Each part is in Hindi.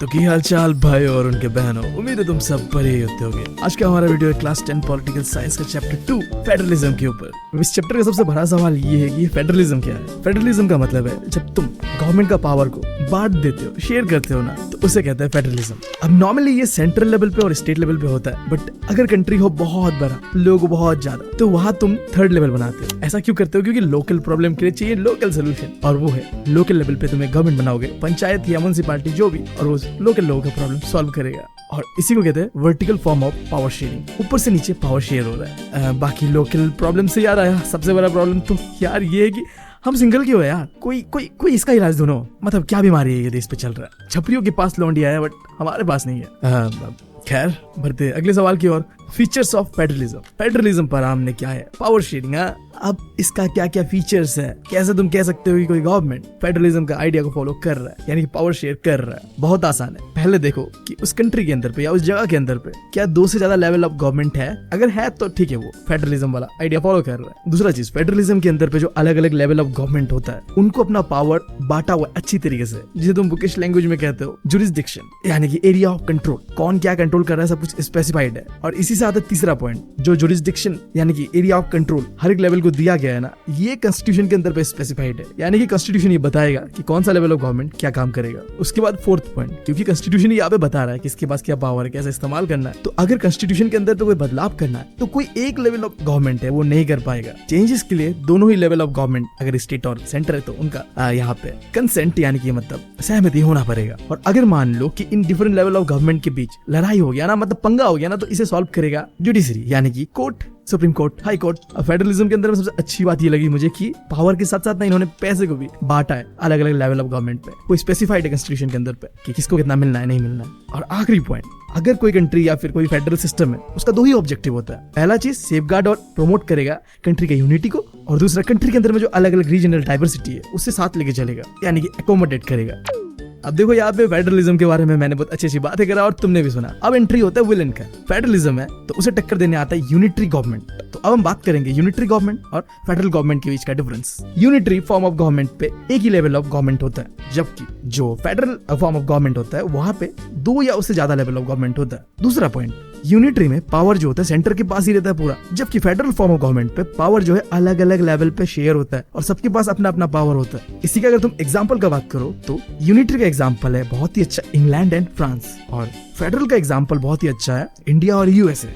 तो की हाल चाल भाई और उनके बहनों, उम्मीद है तुम सब बढ़िया ही होते होगे। आज का हमारा वीडियो है क्लास 10 पॉलिटिकल साइंस का चैप्टर 2 फेडरलिज्म के ऊपर। इस चैप्टर का सबसे बड़ा सवाल ये है कि फेडरलिज्म क्या है। फेडरलिज्म का मतलब है जब तुम गवर्नमेंट का पावर को बांट देते हो, शेयर करते हो ना, तो उसे कहते हैं फेडरलिज्म। अब नॉर्मली ये सेंट्रल लेवल पे और स्टेट लेवल पे होता है, बट अगर कंट्री हो बहुत बड़ा, लोग बहुत ज्यादा, तो वहाँ तुम थर्ड लेवल बनाते हो। ऐसा क्यों करते हो? क्योंकि लोकल प्रॉब्लम के लिए चाहिए लोकल सोल्यूशन, और वो है लोकल लेवल पे तुम्हें गवर्नमेंट बनाओगे, पंचायत या म्युनिसिपैलिटी जो भी, और वो लोकल लोगों का प्रॉब्लम सॉल्व करेगा। और इसी को कहते हैं vertical form of power sharing. ऊपर से नीचे पावर शेयर हो रहा है। बाकी लोकल प्रॉब्लम से याद आया, सबसे बड़ा प्रॉब्लम तो यार ये है कि हम सिंगल क्यों है यार। कोई इसका इलाज ढूंढो। मतलब क्या बीमारी है ये देश पे चल रहा है। छपरियों के पास लौंडिया है, बट हमारे पास नहीं है। खैर बढ़ते अगले सवाल की ओर। Features of federalism. फेडरलिज्म पर हमने क्या है? Power sharing. अब इसका क्या क्या फीचर्स है? कैसे तुम कह सकते हो कि कोई गवर्नमेंट फेडरलिज्म का आइडिया को फॉलो कर रहा है, यानी कि पावर शेयर कर रहा है? बहुत आसान है। पहले देखो कि उस कंट्री के अंदर पे या उस जगह के अंदर पे क्या 2 से ज्यादा लेवल ऑफ गवर्नमेंट है। अगर है तो ठीक है, वो फेडरलिज्म वाला आइडिया फॉलो कर रहा है। दूसरा चीज, फेडरलिज्म के अंदर पे जो अलग अलग लेवल ऑफ गवर्नमेंट होता है, उनको अपना पावर बांटा हुआ अच्छी तरीके से, जिसे तुम बुकिश लैंग्वेज में कहते हो जुरिस्डिक्शन, यानी कि एरिया ऑफ कंट्रोल। कौन क्या कंट्रोल कर रहा है सब कुछ स्पेसिफाइड है। और इसी से आता है तीसरा पॉइंट, जो जुरिस्डिक्शन यानी कि एरिया ऑफ कंट्रोल हर एक लेवल को दिया गया है ना, ये कॉन्स्टिट्यूशन के अंदर पे स्पेसिफाइड है। यानी कि कॉन्स्टिट्यूशन ये बताएगा कि कौन सा लेवल ऑफ गवर्नमेंट क्या काम करेगा। उसके बाद फोर्थ पॉइंट, क्योंकि कॉन्स्टिट्यूशन यहाँ पे बता रहा है कि इसके पास क्या पावर है, कैसे इस्तेमाल करना है, तो अगर कॉन्स्टिट्यूशन के अंदर तो कोई बदलाव करना है, तो कोई एक लेवल ऑफ गवर्नमेंट है वो नहीं कर पाएगा। चेंजेस के लिए दोनों ही लेवल ऑफ गवर्नमेंट, अगर स्टेट और सेंटर है, तो उनका यहाँ पे कंसेंट यानी कि मतलब सहमति होना पड़ेगा। और अगर मान लो कि in different level of government के बीच लड़ाई हो गया ना, मतलब पंगा हो गया ना, तो इसे सॉल्व करेगा जुडिशरी, यानी कि court, supreme court, high court. Federalism के अंदर सबसे अच्छी बात ये लगी मुझे कि पावर के साथ साथ ना इन्होंने पैसे को भी बांटा है अलग अलग लेवल ऑफ गवर्नमेंट पे। कोई स्पेसिफाइड है कॉन्स्टिट्यूशन के अंदर पे कि किसको कितना मिलना है, नहीं मिलना है। और आखिरी पॉइंट, अगर कोई कंट्री या फिर कोई फेडरल सिस्टम है, उसका 2 ही ऑब्जेक्टिव होता है। पहला चीज सेफगार्ड और प्रमोट करेगा कंट्री के यूनिटी को, और दूसरा कंट्री के अंदर में जो अलग अलग रीजनल डाइवर्सिटी है उससे साथ लेके चलेगा, यानी कि एकोमोडेट करेगा। अब देखो यहाँ पे फेडरलिज्म के बारे में मैंने बहुत अच्छी अच्छी बातें करा और तुमने भी सुना। अब एंट्री होता है विलन का। फेडरलिज्म है तो उसे टक्कर देने आता है यूनिटरी गवर्नमेंट। तो अब हम बात करेंगे यूनिटरी गवर्नमेंट और फेडरल गवर्नमेंट के बीच का difference. Unitary form of government पे एक ही लेवल ऑफ गवर्नमेंट होता है, जबकि जो फेडरल फॉर्म ऑफ गवर्नमेंट होता है वहां पे 2 या उससे ज्यादा लेवल ऑफ गवर्नमेंट होता है। दूसरा पॉइंट, यूनिटरी में पावर जो होता है सेंटर के पास ही रहता है पूरा, जबकि फेडरल फॉर्म ऑफ गवर्नमेंट पे पावर जो है अलग अलग लेवल पे शेयर होता है और सबके पास अपना अपना पावर होता है। इसी का अगर तुम एग्जांपल का बात करो तो यूनिटरी का एग्जांपल है बहुत ही अच्छा इंग्लैंड एंड फ्रांस, और फेडरल का एग्जांपल बहुत ही अच्छा है इंडिया और यूएसए।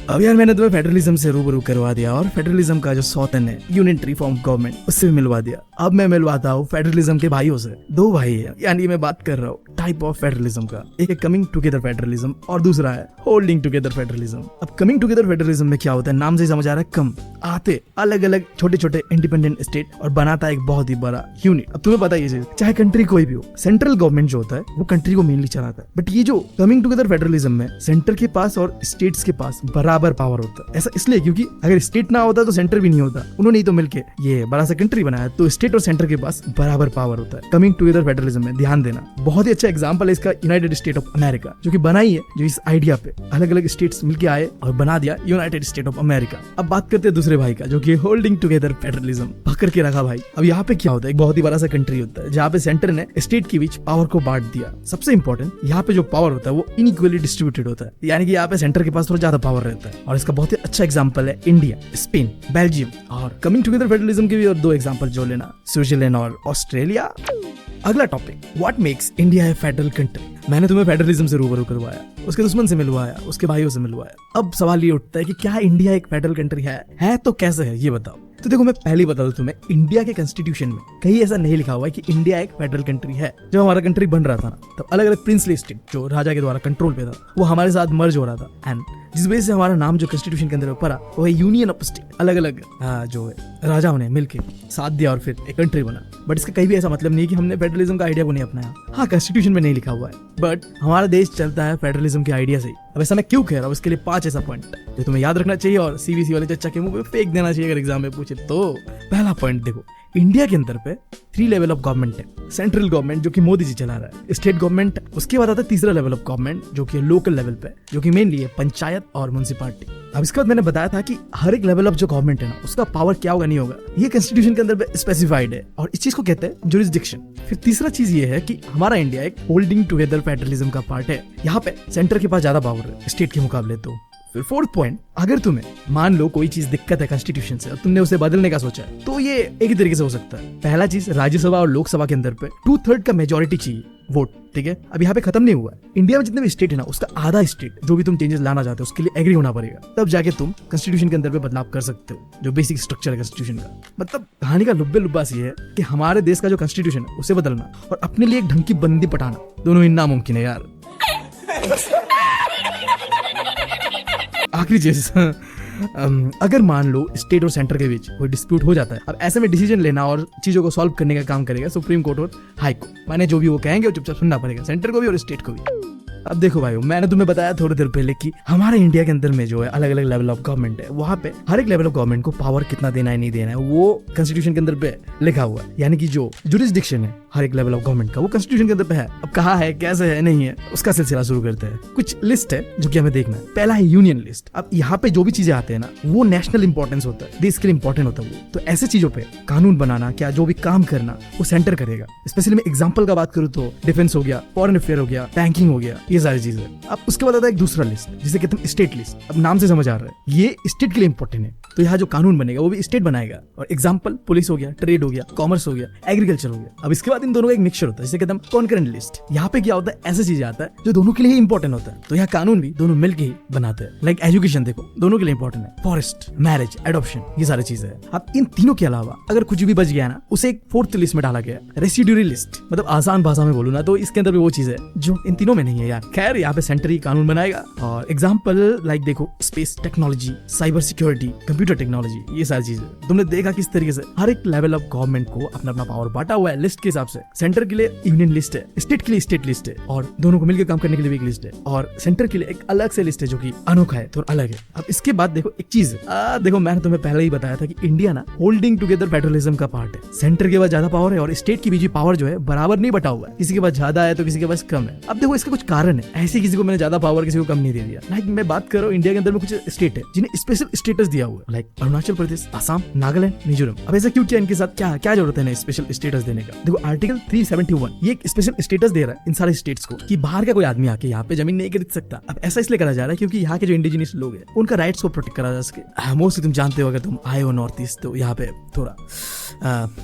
अब यार मैंने तुम्हें फेडरलिज्म से रूबरू करवा दिया और फेडरलिज्म का जो सौतन है यूनिटरी फॉर्म ऑफ गवर्नमेंट उससे भी मिलवा दिया। अब मैं मिलवाता हूँ फेडरलिज्म के भाइयों से। 2 भाई है, यानी मैं बात कर रहा हूँ टाइप ऑफ फेडरलिज्म का। एक है कमिंग टुगेदर फेडरलिज्म और दूसरा है होल्डिंग टुगेदर फेडरलिज्म। अब कमिंग टुगेदर फेडरलिज्म में क्या होता है, नाम से समझ आ रहा है कम, आते अलग अलग छोटे छोटे इंडिपेंडेंट स्टेट और बनाता है एक बहुत ही बड़ा यूनिट। अब तुम्हें पता है ये चीज, चाहे कंट्री कोई भी हो, सेंट्रल गवर्नमेंट जो होता है वो कंट्री को मेनली चलाता है। बट ये जो कमिंग टुगेदर फेडरलिज्म में सेंटर के पास और स्टेट्स के पास बराबर पावर होता है। ऐसा इसलिए क्योंकि अगर स्टेट ना होता तो सेंटर भी नहीं होता, उन्होंने ही तो मिलके ये बड़ा सा कंट्री बनाया, तो स्टेट और सेंटर के पास बराबर पावर होता है कमिंग टुगेदर फेडरलिज्म में। ध्यान देना, बहुत ही अच्छा एग्जांपल है इसका यूनाइटेड स्टेट ऑफ अमेरिका, जो कि बनाई है, जो इस आइडिया पे अलग अलग स्टेट्स मिलके आए और बना दिया यूनाइटेड स्टेट ऑफ अमेरिका। अब बात करते हैं दूसरे भाई का, जो कि होल्डिंग टुगेदर फेडरलिज्म। पकड़ के रखा भाई। अब यहाँ पे क्या होता है, एक बहुत ही बड़ा सा कंट्री होता है जहाँ पे सेंटर ने स्टेट के बीच पावर को बांट दिया। सबसे इंपॉर्टेंट, यहाँ पे जो पावर होता है वो इनइक्वली डिस्ट्रीब्यूटेड होता है, यानी कि यहाँ पे सेंटर के पास थोड़ा ज्यादा पावर रहता है। और इसका बहुत ही अच्छा एग्जांपल है इंडिया, स्पेन, बेल्जियम। और कमिंग टुगेदर फेडरलिज्म के भी और 2 एग्जांपल जो लेना, स्विट्जरलैंड और ऑस्ट्रेलिया। अगला topic, what makes India A federal country. मैंने तुम्हें फेडरलिज्म से रूबरू करवाया, उसके दुश्मन से मिलवाया, उसके भाइयों से मिलवाया। अब सवाल ये उठता है कि क्या इंडिया एक फेडरल कंट्री है तो कैसे है ये बताओ। तो देखो मैं पहले बता दूं तुम्हें, इंडिया के कॉन्स्टिट्यूशन में कहीं ऐसा नहीं लिखा हुआ है कि इंडिया एक फेडरल कंट्री है। जब हमारा कंट्री बन रहा था ना, तब अलग अलग प्रिंसली स्टेट जो राजा के द्वारा कंट्रोल पे था वो हमारे साथ मर्ज हो रहा था, एंड जिस वजह से हमारा नाम जो कॉन्स्टिट्यूशन के अंदर पड़ा वो है यूनियन ऑफ स्टेट। अलग अलग जो है राजाओं ने मिलके साथ दिया और फिर एक कंट्री बना। बट इसका कहीं भी ऐसा मतलब नहीं है कि हमने फेडरलिज्म का आइडिया को नहीं अपनाया। हाँ, कॉन्स्टिट्यूशन में नहीं लिखा हुआ है, बट हमारा देश चलता है फेडरलिज्म के आइडिया से ही। अब ऐसा मैं क्यों कह रहा हूँ, इसके लिए 5 ऐसा पॉइंट जो तुम्हें याद रखना चाहिए और सीबीसी वाले चच्चा के मुंह पे फेंक देना चाहिए अगर एग्जाम में पूछे तो। पहला पॉइंट देखो, इंडिया के अंदर पे 3 लेवल ऑफ गवर्नमेंट है। सेंट्रल गवर्नमेंट जो कि मोदी जी चला रहा है, स्टेट गवर्नमेंट, उसके बाद आता है तीसरा लेवल ऑफ गवर्नमेंट जो कि लोकल लेवल पे, जो कि मेनली है पंचायत और म्युनिसिपैलिटी। अब इसके बाद मैंने बताया था कि हर एक लेवल ऑफ जो गवर्नमेंट है ना, उसका पावर क्या होगा नहीं होगा, ये कॉन्स्टिट्यूशन के अंदर स्पेसिफाइड है और इस चीज को कहते हैं जुरिस्डिक्शन। फिर तीसरा चीज ये है कि हमारा इंडिया एक होल्डिंग टुगेदर फेडरलिज्म का पार्ट है। यहाँ पे सेंटर के पास ज्यादा पावर है स्टेट के मुकाबले। तो फिर फोर्थ पॉइंट, अगर तुम्हें मान लो कोई चीज दिक्कत है कॉन्स्टिट्यूशन से और तुमने उसे बदलने का सोचा है, तो ये एक ही तरीके से हो सकता है। पहला चीज, राज्यसभा और लोकसभा के अंदर पे 2/3 का मेजोरिटी चाहिए वोट, ठीक है। अब यहाँ पे खत्म नहीं हुआ है, इंडिया में जितने भी स्टेट है ना, उसका आधा स्टेट जो भी तुम चेंजेस लाना चाहते हो उसके लिए एग्री होना पड़ेगा, तब जाके तुम कॉन्स्टिट्यूशन के अंदर पे बदलाव कर सकते हो, जो बेसिक स्ट्रक्चर है कॉन्स्टिट्यूशन का। मतलब कहानी का लुब्बे लुब्बा सी है कि हमारे देश का जो कॉन्स्टिट्यूशन है उसे बदलना और अपने लिए एक ढंग की बंदी पटाना, दोनों ही नामुमकिन है यार। आखिरी चीज, अगर मान लो स्टेट और सेंटर के बीच कोई डिस्प्यूट हो जाता है, अब ऐसे में डिसीजन लेना और चीजों को सॉल्व करने का काम करेगा सुप्रीम कोर्ट और हाई कोर्ट। माने जो भी वो कहेंगे वो चुपचाप सुनना पड़ेगा, सेंटर को भी और स्टेट को भी। अब देखो भाई, मैंने तुम्हें बताया थोड़ी देर पहले कि हमारे इंडिया के अंदर में जो है अलग अलग लेवल ऑफ गवर्नमेंट है, वहां पे हर एक लेवल ऑफ गवर्नमेंट को पावर कितना देना है नहीं देना है वो कॉन्स्टिट्यूशन के अंदर पे लिखा हुआ है। यानी कि जो जुरिस्डिक्शन है हर एक लेवल ऑफ गवर्नमेंट का, वो कॉन्स्टिट्यूशन के अंदर पे है। अब कहाँ है, कैसे है, नहीं है, उसका सिलसिला शुरू करते हैं। कुछ लिस्ट है जो कि हमें देखना है। पहला है यूनियन लिस्ट। अब यहाँ पे जो भी चीजें आते हैं ना, वो नेशनल इंपॉर्टेंस होता है, देश के लिए इंपॉर्टेंट होता है वो। तो ऐसे चीजों पे कानून बनाना, क्या जो भी काम करना, वो सेंटर करेगा। स्पेशली मैं एग्जाम्पल का बात करूँ तो डिफेंस हो गया, फॉरेन अफेयर हो गया, बैंकिंग हो गया, ये सारी चीजें। अब उसके बाद आता है एक दूसरा लिस्ट जिसे कहते हैं स्टेट लिस्ट। अब नाम से समझ आ रहा है ये स्टेट के लिए इंपॉर्टेंट है, तो यहाँ जो कानून बनेगा वो भी स्टेट बनाएगा। और एग्जाम्पल पुलिस हो गया, ट्रेड हो गया, कॉमर्स हो गया, एग्रीकल्चर हो गया। अब इसके बाद इन दोनों का एक मिक्सचर होता है जिसे कहते हैं कॉन्करेंट लिस्ट। यहाँ पे क्या होता है, ऐसे चीजें आता है जो दोनों के लिए इंपॉर्टेंट होता है, तो यहाँ कानून भी दोनों मिलकर ही बनाते हैं। लाइक एजुकेशन देखो, दोनों के लिए इंपॉर्टेंट है, फॉरेस्ट, मैरिज, एडॉप्शन, ये सारी चीजें है। अब इन तीनों के अलावा अगर कुछ भी बच गया ना, उसे एक फोर्थ लिस्ट में डाला गया, रेसिड्यूरी लिस्ट। मतलब आसान भाषा में बोलूँ ना तो इसके अंदर भी वो चीज है जो इन तीनों में नहीं है यार। खैर, यहाँ पे सेंटर ही कानून बनाएगा। और एग्जाम्पल लाइक देखो, space technology, cyber security, computer technology, ये सारी चीजें। तुमने देखा किस तरीके से हर एक लेवल ऑफ गवर्नमेंट को अपना अपना पावर बांटा हुआ है लिस्ट के हिसाब से। सेंटर के लिए यूनियन लिस्ट है, स्टेट के लिए स्टेट लिस्ट है, और दोनों को मिलकर काम करने के लिए भी एक लिस्ट है, और सेंटर के लिए एक अलग से लिस्ट है जो कि अनोखा है, थोड़ा अलग है। अब इसके बाद देखो एक चीज, देखो मैंने तुम्हें पहले ही बताया था कि इंडिया ना होल्डिंग टुगेदर फेडरलिज्म का पार्ट है। सेंटर के पास ज्यादा पावर है और स्टेट की बीच पावर जो है बराबर नहीं बटा हुआ है, किसी के पास ज्यादा है तो किसी के पास कम है। अब देखो इसके कुछ कारण है, ऐसे किसी को मैंने ज्यादा पावर किसी को कम नहीं दे दिया। लाइक मैं बात कर रहा हूँ इंडिया के अंदर में कुछ स्टेट है जिन्हें स्पेशल स्टेटस दिया हुआ है, लाइक अरुणाचल प्रदेश, असम, नागालैंड, मिजोरम। अब ऐसा क्यों किया, इनके साथ क्या क्या जरूरत है स्पेशल स्टेटस देने का? देखो आर्टिकल 371 ये एक स्पेशल स्टेटस दे रहा है इन सारे स्टेट्स को कि बाहर का कोई आदमी आके यहाँ पे जमीन नहीं खरीद सकता। अब ऐसा इसलिए करा जा रहा है क्योंकि यहाँ के जो इंडिजिनियस लोग हैं उनका राइट्स को प्रोटेक्ट करा जा सके। मोस्टली तुम जानते हो, अगर तुम आए हो नॉर्थ ईस्ट तो यहाँ पे थोड़ा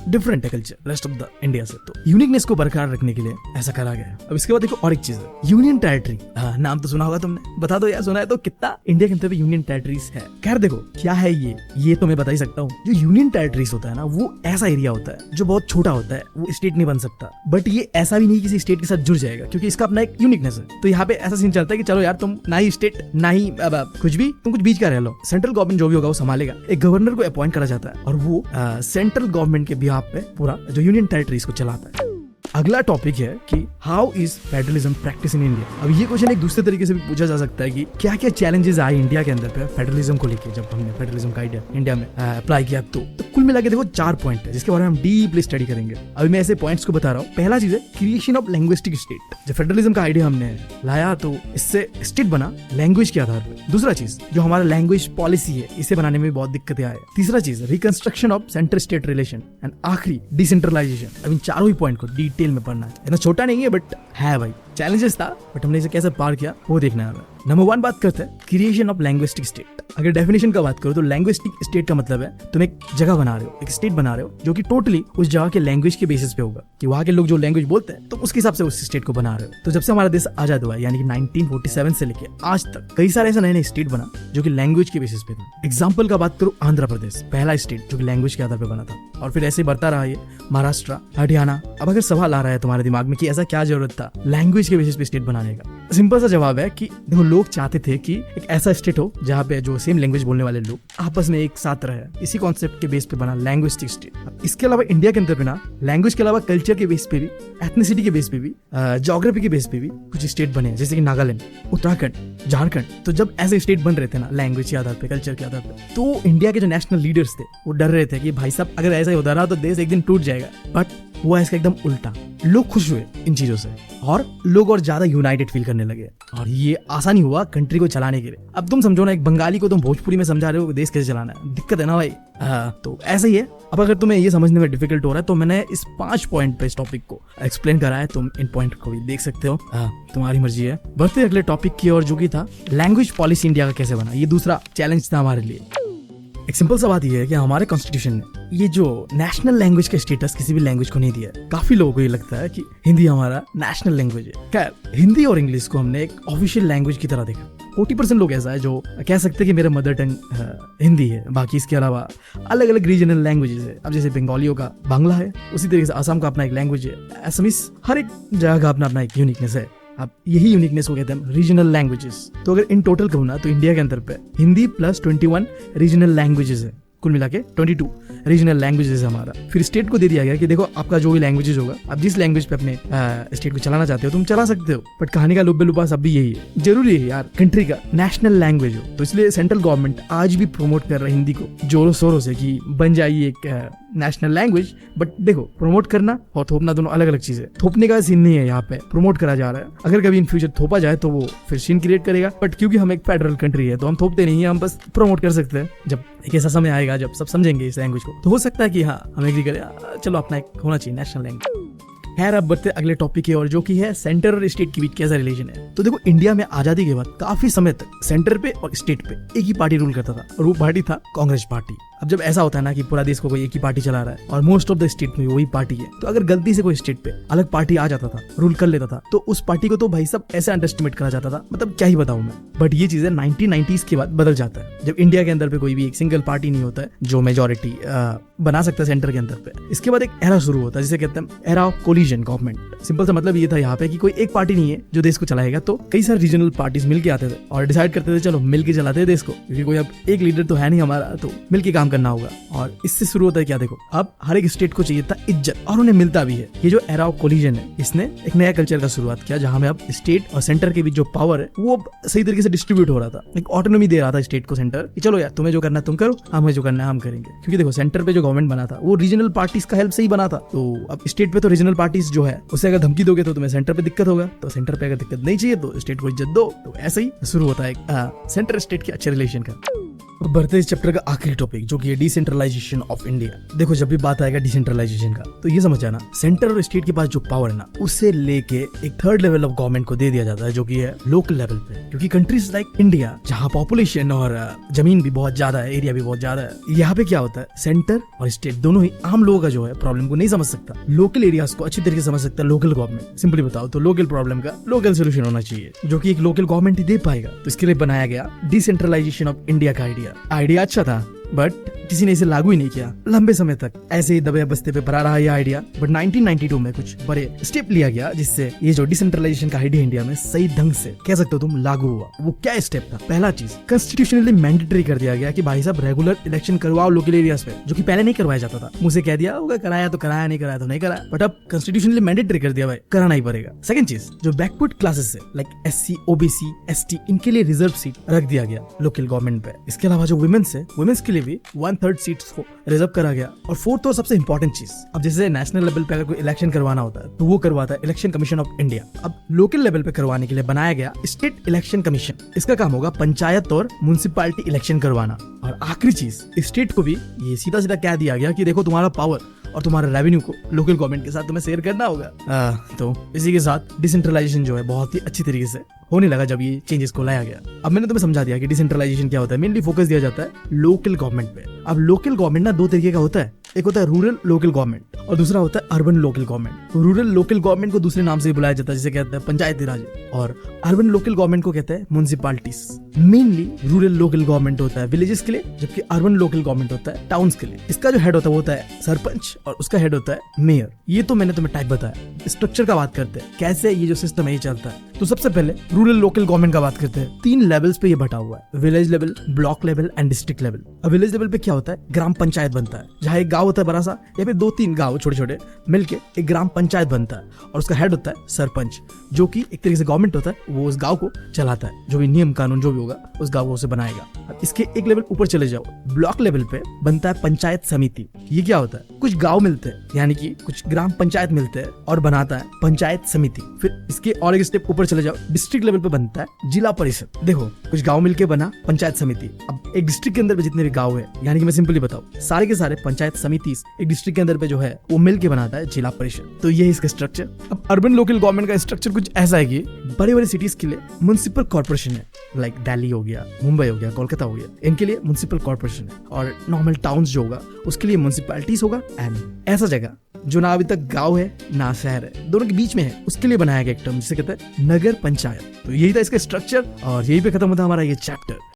डिफरेंट है culture rest of the India से, तो यूनिकनेस को बरकरार रखने के लिए ऐसा करा गया है। अब इसके बाद देखो और एक चीज है, यूनियन टेरिटरी। नाम तो सुना होगा तुमने, बता दो यार सुना है तो कितना इंडिया के अंदर भी यूनियन टेरिटरीज है। खैर देखो क्या है ये तो मैं बता ही सकता हूँ। जो यूनियन टेरिटरीज होता है ना, वो ऐसा एरिया होता है जो बहुत छोटा होता है, वो स्टेट नहीं बन सकता। बट ये ऐसा भी नहीं किसी स्टेट के साथ जुड़ जाएगा क्योंकि इसका अपना एक यूनिकनेस है। तो यहाँ पे ऐसा सीन चलता है कि चलो यार तुम ना ही स्टेट ना ही कुछ भी, तुम कुछ बीच का रह लो, सेंट्रल गवर्नमेंट जो भी होगा वो संभालेगा। एक गवर्नर को अपॉइंट करा जाता है और वो सेंट्रल गवर्नमेंट के बिहाफ पे पूरा जो यूनियन टेरिटरीज को चलाता है। अगला टॉपिक है कि how is federalism practice in India. अब ये क्वेश्चन एक दूसरे तरीके से भी पूछा जा सकता है कि क्या क्या चैलेंजेस आए इंडिया के अंदर पे फेडरलिज्म को लेके जब हमने फेडरलिज्म का आइडिया इंडिया में अप्लाई किया। तो कुल मिला के देखो 4 पॉइंट है जिसके बारे में हम डीपली स्टडी करेंगे। अभी मैं ऐसे पॉइंट्स को बता रहा हूँ। पहला चीज है क्रिएशन ऑफ लैंग्विस्टिक स्टेट। जब फेडरलिज्म का आइडिया हमने लाया तो इससे स्टेट बना लैंग्वेज के आधार पर। दूसरा चीज जो हमारा लैंग्वेज पॉलिसी है इसे बनाने में बहुत दिक्कतें आए। तीसरा चीज reconstruction of centre state relation, and आखिरी डिसेंट्रलाइजेशन। अब इन चारों ही पॉइंट को डिटेल में पढ़ना है। छोटा नहीं है बट है भाई, चैलेंजेस था बट हमने इसे कैसे पार किया वो देखना है। नंबर 1 बात करते हैं क्रिएशन ऑफ लैंग्विस्टिक स्टेट। अगर डेफिनेशन का बात करो तो लैंग्विस्टिक स्टेट का मतलब है तुम एक जगह बना रहे हो, एक स्टेट बना रहे हो जो कि टोटली उस जगह के लैंग्वेज के बेसिस पे होगा कि वहाँ के लोग जो लैंग्वेज बोलते हैं तो उसके हिसाब से उस स्टेट को बना रहे हो। तो जब से हमारा देश आजाद हुआ है यानी कि 1947 से लेके आज तक कई सारे ऐसे नए नए स्टेट बना जो कि लैंग्वेज के बेसिस पे था। एग्जाम्पल का बात करो आंध्र प्रदेश, पहला स्टेट जो कि लैंग्वेज के आधार पर बना था, और फिर ऐसे बढ़ता रहा ये महाराष्ट्र, हरियाणा। अब अगर सवाल आ रहा है तुम्हारे दिमाग में कि ऐसा क्या जरूरत था लैंग्वेज के बेसिस पे स्टेट बनाने का, सिंपल सा जवाब है कि देखो लोग चाहते थे कि एक ऐसा स्टेट हो जहाँ पे जो सेम लैंग्वेज बोलने वाले लोग आपस में एक साथ रहे। इसी कॉन्सेप्ट के बेस पे बना लैंग्विस्टिक स्टेट। इसके अलावा इंडिया के अंदर बिना लैंग्वेज के अलावा कल्चर के बेस पे भी, एथनिसिटी के बेस पे भी, ज्योग्राफी के बेस पे भी कुछ स्टेट बने हैं, जैसे कि नागालैंड, उत्तराखंड, झारखंड। तो जब ऐसे स्टेट बन रहे थे ना लैंग्वेज के आधार पे, कल्चर के आधार पे, तो इंडिया के जो नेशनल लीडर्स थे वो डर रहे थे कि भाई साहब अगर ऐसा ही होता रहा तो देश एक दिन टूट जाएगा। बट हुआ इसका एकदम उल्टा। लोग खुश हुए इन चीजों से और लोग और ज्यादा यूनाइटेड फील करने लगे और ये आसानी हुआ कंट्री को चलाने के लिए। अब तुम समझो ना, एक बंगाली को तुम भोजपुरी में समझा रहे हो देश कैसे चलाना है, दिक्कत है ना भाई। तो ऐसा ही है। अब अगर तुम्हें ये समझने में डिफिकल्ट हो रहा है तो मैंने इस 5 पॉइंट पे इस टॉपिक को एक्सप्लेन करा है, तुम इन पॉइंट को भी देख सकते हो। तुम्हारी मर्जी है। बढ़ते अगले टॉपिक की ओर, जो कि था लैंग्वेज पॉलिसी इंडिया का कैसे बना। ये दूसरा चैलेंज था हमारे लिए। एक सिंपल सा बात यह है कि हमारे कॉन्स्टिट्यूशन ने ये जो नेशनल लैंग्वेज का स्टेटस किसी भी लैंग्वेज को नहीं दिया है। काफी लोगों को ये लगता है कि हिंदी हमारा नेशनल लैंग्वेज है। खैर, हिंदी और इंग्लिश को हमने एक ऑफिशियल लैंग्वेज की तरह देखा। 40% लोग ऐसा है जो कह सकते हैं कि मेरा मदर टंग हिंदी है। बाकी इसके अलावा अलग अलग रीजनल लैंग्वेजेस है। अब जैसे बंगालियों का बांग्ला है, उसी तरीके से असम का अपना एक लैंग्वेज है, असमीज, हर एक जगह का अपना अपना एक यूनिकनेस है। अब यही यूनिकनेस को कहते हैं रीजनल लैंग्वेजेस। तो अगर इन टोटल कहूँ ना तो इंडिया के अंदर पे हिंदी प्लस 21 रीजनल लैंग्वेजेस है। कुल मिला के 22 रीजनल लैंग्वेजेस है हमारा। फिर स्टेट को दे दिया गया कि देखो आपका जो भी लैंग्वेजेस होगा, आप जिस लैंग्वेज पे अपने स्टेट को चलाना चाहते हो तुम चला सकते हो। बट कहानी का लुब्बे लुब्बा सब भी यही है। जरूरी है यार कंट्री का नेशनल लैंग्वेज हो। तो इसलिए सेंट्रल गवर्नमेंट आज भी प्रमोट कर रहा है हिंदी को जोरों शोरों से कि बन जाइए एक नेशनल लैंग्वेज। बट देखो, प्रमोट करना और थोपना दोनों अलग अलग चीज है। थोपने का सीन नहीं है, यहाँ पे प्रमोट करा जा रहा है। अगर कभी इन फ्यूचर थोपा जाए तो वो फिर सीन क्रिएट करेगा। बट क्योंकि हम एक फेडरल कंट्री है तो हम थोपते नहीं है, हम बस प्रमोट कर सकते हैं। जब एक ऐसा समय आएगा जब सब समझेंगे इस लैंग्वेज को तो हो सकता है कि हाँ हम एग्री करें, चलो अपना एक होना चाहिए नेशनल लैंग्वेज। खैर, अब बढ़ते अगले टॉपिक की ओर, जो कि है सेंटर और स्टेट के बीच कैसा रिलेशन है। तो देखो, इंडिया में आजादी के बाद काफी समय तक सेंटर पे और स्टेट पे एक ही पार्टी रूल करता था और वो पार्टी था कांग्रेस पार्टी। अब जब ऐसा होता है ना कि पूरा देश को कोई एक ही पार्टी चला रहा है और मोस्ट ऑफ द स्टेट में वही पार्टी है, तो अगर गलती से कोई स्टेट पे अलग पार्टी आ जाता था, रूल कर लेता था, तो उस पार्टी को तो भाई सब ऐसे अंडरस्टिमेट करा जाता था, मतलब क्या ही बताऊं मैं। बट ये चीजें 1990s के बाद बदल जाता है, जब इंडिया के अंदर पे कोई भी एक सिंगल पार्टी नहीं होता है जो मेजोरिटी बना सकता है सेंटर के अंदर पे। इसके बाद एक एरा शुरू होता है जिसे कहते हैं era of collision government. Simple सा मतलब ये था यहाँ पे कि कोई एक पार्टी नहीं है जो देश को चलाएगा, तो कई सारे रीजनल पार्टीज मिलके आते थे और डिसाइड करते थे चलो मिलके चलाते हैं देश को, क्योंकि कोई अब एक लीडर तो है नहीं हमारा, तो मिलके काम करना होगा। और इससे शुरू होता है क्या, देखो अब हर एक स्टेट को चाहिए था इज्जत और उन्हें मिलता भी है। ये जो एरा ऑफ कोलिजन है इसने एक नया कल्चर का शुरुआत किया, जहां में अब स्टेट और सेंटर के बीच जो पावर है वो सही तरीके से डिस्ट्रीब्यूट हो रहा था। एक ऑटोनॉमी दे रहा था स्टेट को सेंटर कि चलो यार तुम्हें जो करना है तुम करो, हमें जो करना है हम करेंगे। क्योंकि देखो सेंटर पे जो गवर्नमेंट बना था वो रीजनल पार्टीज का हेल्प से ही बना था, तो अब स्टेट पे तो रीजनल पार्टीज जो है उसे अगर धमकी दोगे तो तुम्हें सेंटर पे दिक्कत होगा, तो सेंटर पे अगर दिक्कत नहीं चाहिए तो स्टेट को इज्जत दो। तो ऐसे ही शुरू होता है सेंटर स्टेट के अच्छे रिलेशन का। बढ़ते इस चैप्टर का आखिरी टॉपिक, जो कि है डिसेंट्रलाइजेशन ऑफ इंडिया। देखो, जब भी बात आएगा डिसेंट्रलाइजेशन का तो ये समझ आना, सेंटर और स्टेट के पास जो पावर है ना उसे लेके एक थर्ड लेवल ऑफ गवर्नमेंट को दे दिया जाता है, जो कि है लोकल लेवल पे। क्योंकि कंट्रीज लाइक इंडिया, जहाँ पॉपुलेशन और जमीन भी बहुत ज्यादा है, एरिया भी बहुत ज्यादा है, यहाँ पे क्या होता है सेंटर और स्टेट दोनों ही आम लोगों का जो है प्रॉब्लम को नहीं समझ सकता। लोकल एरियाज को अच्छी तरीके से समझ सकता है लोकल गवर्नमेंट। सिंपली बताओ तो लोकल प्रॉब्लम का लोकल सोल्यूशन होना चाहिए, जो कि एक लोकल गवर्नमेंट ही दे पाएगा। तो इसके लिए बनाया गया डिसेंट्रलाइजेशन ऑफ इंडिया का आइडिया अच्छा था, बट किसी ने इसे लागू ही नहीं किया। लंबे समय तक ऐसे ही दबे बस्ते पे पड़ा रहा ये आइडिया। बट 1992 में कुछ बड़े स्टेप लिया गया जिससे ये जो डिसेंट्रलाइजेशन का आइडिया इंडिया में सही ढंग से कह सकते हो तुम लागू हुआ। वो क्या स्टेप था? पहला चीज, कॉन्स्टिट्यूशनली मैंडेटरी कर दिया गया कि भाई साहब रेगुलर इलेक्शन करवाओ लोकल एरियाज पे, जो कि पहले नहीं करवाया जाता था। मुझे कह दिया होगा कराया तो कराया, नहीं कराया तो नहीं कराया, बट अब कॉन्स्टिट्यूशनली मैंडेटरी कर दिया भाई, कराना ही पड़ेगा। सेकंड चीज, जो बैकवर्ड क्लासेस है लाइक SC, OBC, ST, इनके लिए रिजर्व सीट रख दिया गया लोकल गवर्नमेंट पे। इसके अलावा जो वुमेन्स है, वुमेन्स के लिए भी 1/3 सीट्स को रिजर्व करा गया। और फोर्थ और सबसे इंपॉर्टेंट चीज, अब जैसे नेशनल लेवल पे अगर कोई इलेक्शन करवाना होता है तो वो करवाता है इलेक्शन कमीशन ऑफ इंडिया। अब लोकल लेवल पे करवाने के लिए बनाया गया स्टेट इलेक्शन कमीशन। इसका काम होगा पंचायत और म्युनिसिपैलिटी इलेक्शन करवाना। और आखिरी चीज, स्टेट को भी ये सीधा सीधा कह दिया गया कि देखो तुम्हारा पावर और तुम्हारा रेवेन्यू को लोकल गवर्नमेंट के साथ तुम्हें शेयर करना होगा। तो इसी के साथ डिसेंट्रलाइजेशन जो है बहुत ही अच्छी तरीके से होने लगा जब ये चेंजेस को लाया गया। अब मैंने तुम्हें समझा दिया कि डिसेंट्रलाइजेशन क्या होता है। मेनली फोकस दिया जाता है लोकल गवर्नमेंट पे। अब लोकल गवर्नमेंट ना दो तरीके का होता है, एक होता है रूरल लोकल गवर्नमेंट और दूसरा होता है urban local government. Rural local government को दूसरे नाम से बुलाया जाता है जिसे कहते हैं पंचायती राज, और अर्बन लोकल गवर्नमेंट को कहते हैं municipalities. Mainly rural local government होता है विलेजेस के लिए, जबकि अर्बन लोकल गवर्नमेंट होता है टाउन्स के लिए। इसका जो हेड होता है वो होता है सरपंच और उसका हेड होता है मेयर। ये तो मैंने तुम्हें टाइप बताया। स्ट्रक्चर का बात करते हैं, कैसे ये जो सिस्टम है ये चलता है। तो सबसे पहले रूरल लोकल गवर्नमेंट का बात करते हैं। 3 लेवल्स पे ये बटा हुआ है, village level, block level and district level. अब विलेज लेवल पे क्या होता है, ग्राम पंचायत बनता है, जहाँ एक गांव होता है बड़ा सा, या फिर 2-3 गांव छोटे छोटे मिलके एक ग्राम पंचायत बनता है, और उसका हेड होता है सरपंच, जो कि एक तरीके से गवर्नमेंट होता है, वो उस गांव को चलाता है, जो भी नियम कानून जो भी होगा उस गांव को उसे बनाएगा। अब इसके एक लेवल ऊपर चले जाओ, ब्लॉक लेवल पे बनता है पंचायत समिति। ये क्या होता है, कुछ गांव मिलते हैं, यानी कि कुछ ग्राम पंचायत मिलते हैं और बनाता है पंचायत समिति। फिर इसके और एक स्टेप ऊपर चले जाओ, डिस्ट्रिक्ट लेवल पे बनता है जिला परिषद। देखो, कुछ गांव मिलके बना पंचायत समिति। अब एक डिस्ट्रिक्ट के अंदर पे जितने भी गांव है, यानी कि मैं सिंपली बताऊं, सारे के सारे पंचायत समिति एक डिस्ट्रिक्ट के अंदर पे जो है वो मिलके बनाता है जिला परिषद। तो ये है इसका स्ट्रक्चर। अब अर्बन लोकल गवर्नमेंट का स्ट्रक्चर कुछ ऐसा है कि बड़े बड़े सिटीज के लिए म्युनिसिपल कॉर्पोरेशन है, लाइक दिल्ली हो गया, मुंबई हो गया, कोलकाता हो गया, इनके लिए म्युनिसिपल कॉर्पोरेशन है। और नॉर्मल टाउन्स जो होगा उसके लिए म्युनिसिपैलिटीज होगा। एंड ऐसा जगह जो ना अभी तक गांव है ना शहर है, दोनों के बीच में है, उसके लिए बनाया गया एक टर्म जिसे कहते हैं नगर पंचायत। तो यही था इसका स्ट्रक्चर, और यही पे खत्म होता है हमारा ये चैप्टर।